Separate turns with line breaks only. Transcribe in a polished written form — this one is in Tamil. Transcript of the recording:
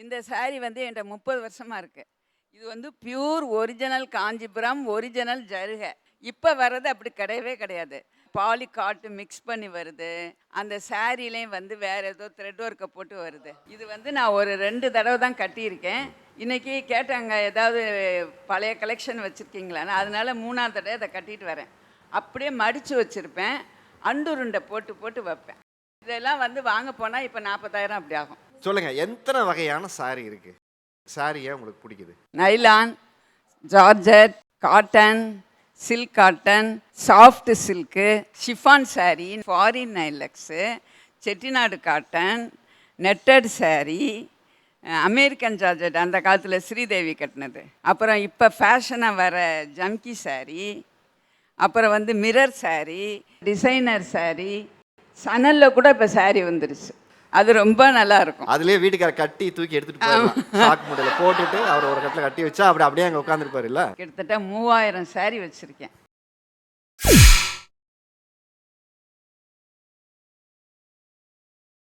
இந்த saree வந்து என்கிட்ட 30 வருஷமா இருக்கு. இது வந்து பியூர் ஒரிஜினல் காஞ்சிபுரம் ஒரிஜினல் ஜருகை. இப்போ வர்றது அப்படி கிடையவே கிடையாது. பாலிகாட் மிக்ஸ் பண்ணி வருது. அந்த சாரீலையும் வந்து வேற ஏதோ த்ரெட் ஒர்க்கை போட்டு வருது. இது வந்து நான் ஒரு 2 தடவை தான் கட்டியிருக்கேன். இன்னைக்கு கேட்டாங்க ஏதாவது பழைய கலெக்ஷன் வச்சுருக்கீங்களான்னு, அதனால 3ஆவது தடவை அதை கட்டிட்டு வரேன். அப்படியே மடித்து வச்சுருப்பேன், அண்டுருண்டை போட்டு போட்டு வைப்பேன். இதெல்லாம் வந்து வாங்க போனால் இப்போ 40,000 அப்படி ஆகும்.
சொல்லுங்க, எத்தனை வகையான சாரி இருக்கு? சாரி ஏன் உங்களுக்கு பிடிக்குது?
Nylon, georgette, cotton, silk cotton, soft silk, chiffon sari, foreign nylex, Chettinad cotton, netted sari, American georgette அந்த காலத்தில் ஸ்ரீதேவி கட்டினது, அப்புறம் இப்போ ஃபேஷனாக வர ஜம்கி சாரீ, அப்புறம் வந்து மிரர் சாரீ, டிசைனர் சாரீ, சணலில் கூட இப்போ சாரீ வந்துருச்சு. அது ரொம்ப நல்லா இருக்கும்.
அதுலயே வீட்டுக்கார கட்டி தூக்கி எடுத்துட்டு போயிடலாம். சாக்கு மூட்டையில போட்டுட்டு அவர் ஒரு கட்டில கட்டி வச்சா அப்படியே அங்கே உட்காந்துருப்பாரு. இல்லை,
கிட்டத்தட்ட 3000 சாரீ வச்சுருக்கேன்.